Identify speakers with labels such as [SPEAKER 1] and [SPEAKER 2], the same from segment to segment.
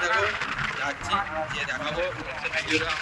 [SPEAKER 1] থাকুন, যাচ্ছি গিয়ে দেখাবো ভিডিওটা।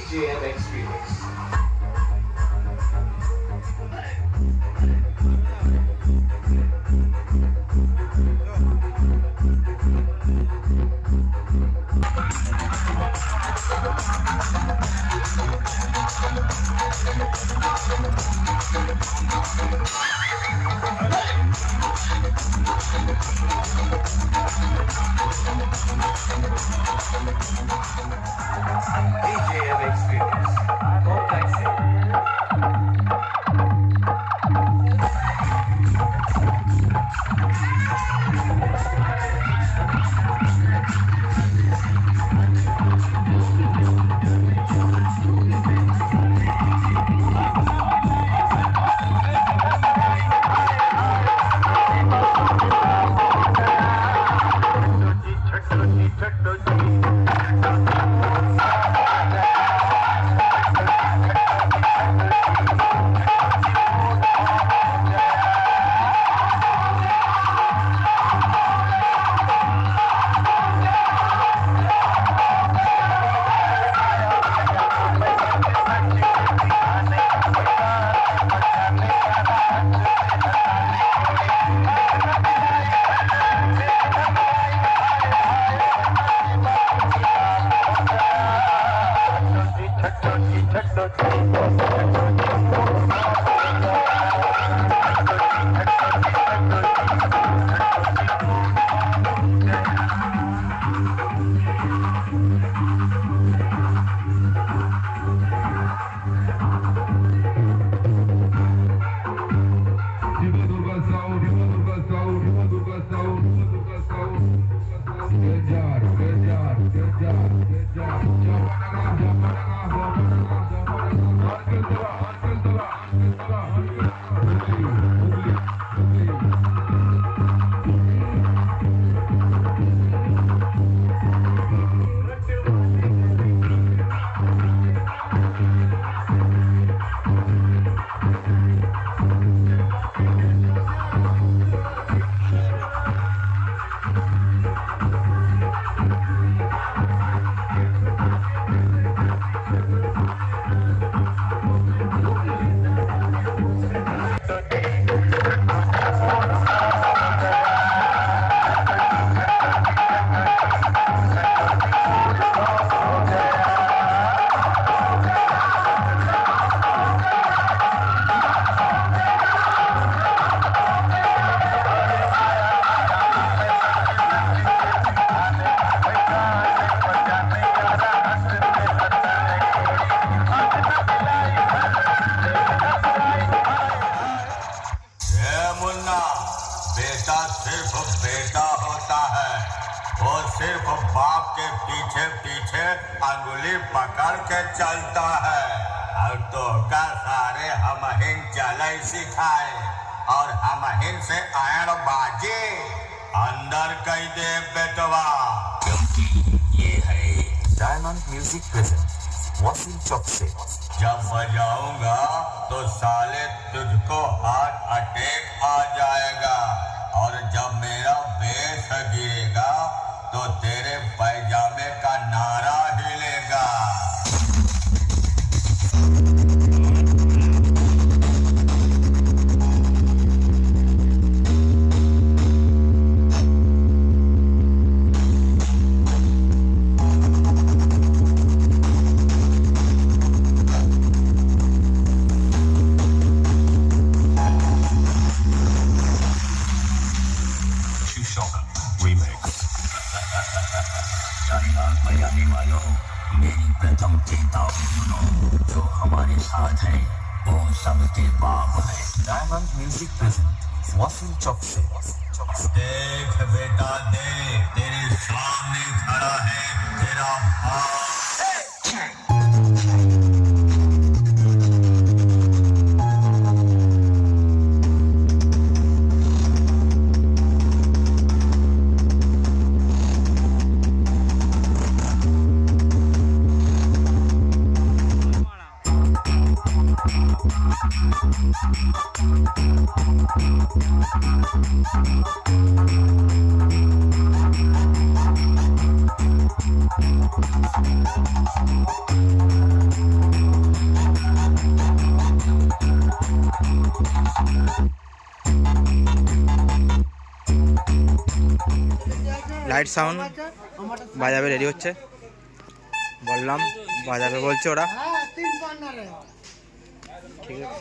[SPEAKER 2] DJM Experience. DJM Experience.
[SPEAKER 3] सिर्फ बाप के पीछे पीछे अंगुली पकड़ के चलता है और तो का सारे हम हिन चले सिखाए और हम हिन से आयण बाजे अंदर कई दे बेटवा क्योंकि ये है डायमंड म्यूजिक प्रेजेंट वसीम चौक से। जब बजाऊंगा तो साले तुझको हार्ट अटैक आ जाएगा और जब मेरा बेस गिरेगा तो तेरे पैजामे का नारा हिलेगा। मेरी प्रथम चेतावनी सुनो, जो हमारे साथ है वो सबके बाप है। डायमंड म्यूजिक प्रेजेंट वसीम चौक से। देख बेटा देख, तेरे सामने खड़ा है तेरा बाप।
[SPEAKER 4] লাইট সাউন্ড বাজাবে রেডি হচ্ছে, বললাম বাজাবে বলছে ওরা। ঠিক আছে,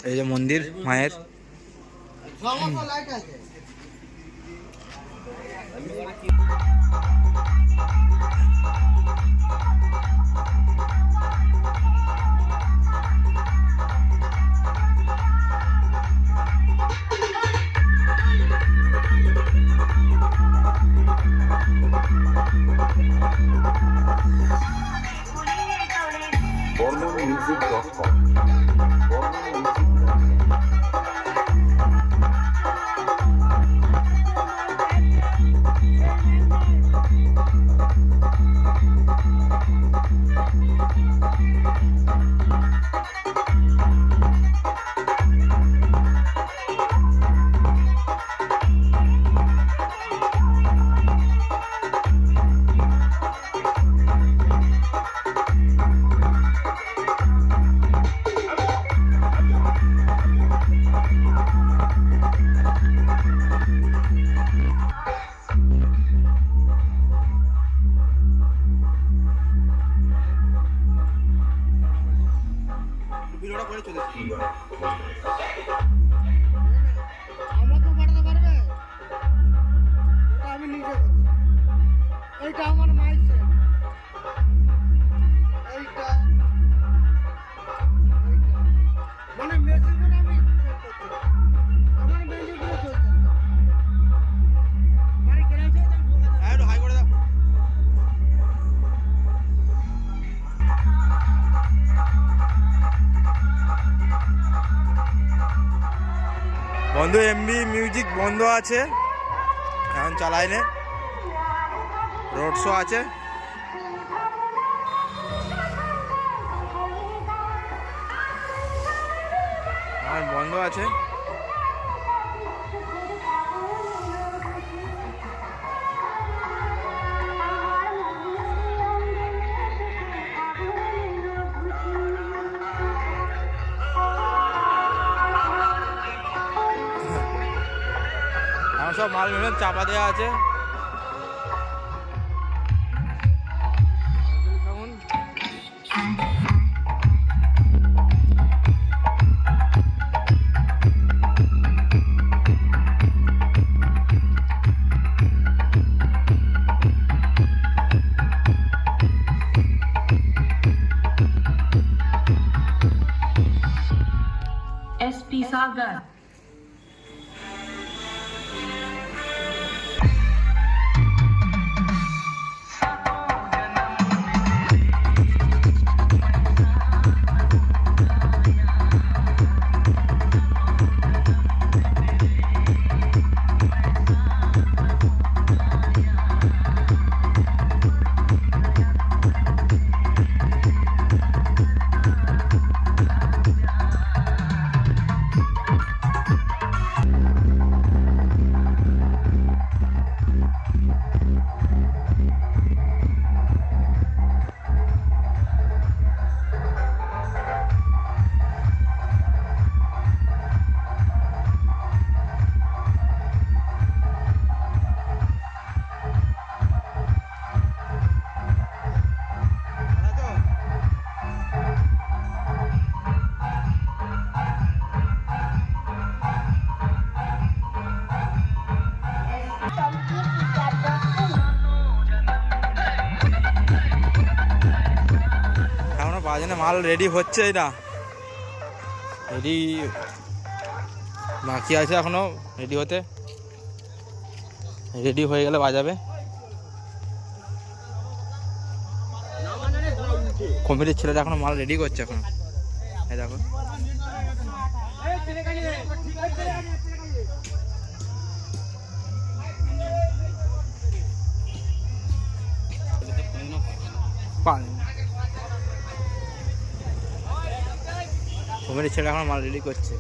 [SPEAKER 4] এই যে মন্দির মায়ের।
[SPEAKER 2] BornMusic.com
[SPEAKER 4] ভিডিওটা করে চলেছি।
[SPEAKER 5] আমাকে পাঠাতে পারবে? আমি নিজে করছি। এইটা আমার মাইক সেট, এইটা মানে মেশিন করে আমি সেট করছি। আমার মেশিন করে চলছে মানে কেন চলছে
[SPEAKER 4] একটু হাই করে দাও। বন্ধু এমবি মিউজিক বন্ধ আছে, এখন চালায় নে, রোড শো আছে। এখন বন্ধ আছে। সব মাল মিলে চাপা দেওয়া আছে।
[SPEAKER 6] SP Sagar
[SPEAKER 4] বাজানে মাল রেডি হচ্ছেই না, রেডি বাকি আছে এখনো রেডি হতে, রেডি হয়ে গেলে বাজাবে। কমিটির ছেলেরা এখনো মাল রেডি করছে এখন, এই দেখো। কমিটির ছেলে এখন মাল রেডি করছে।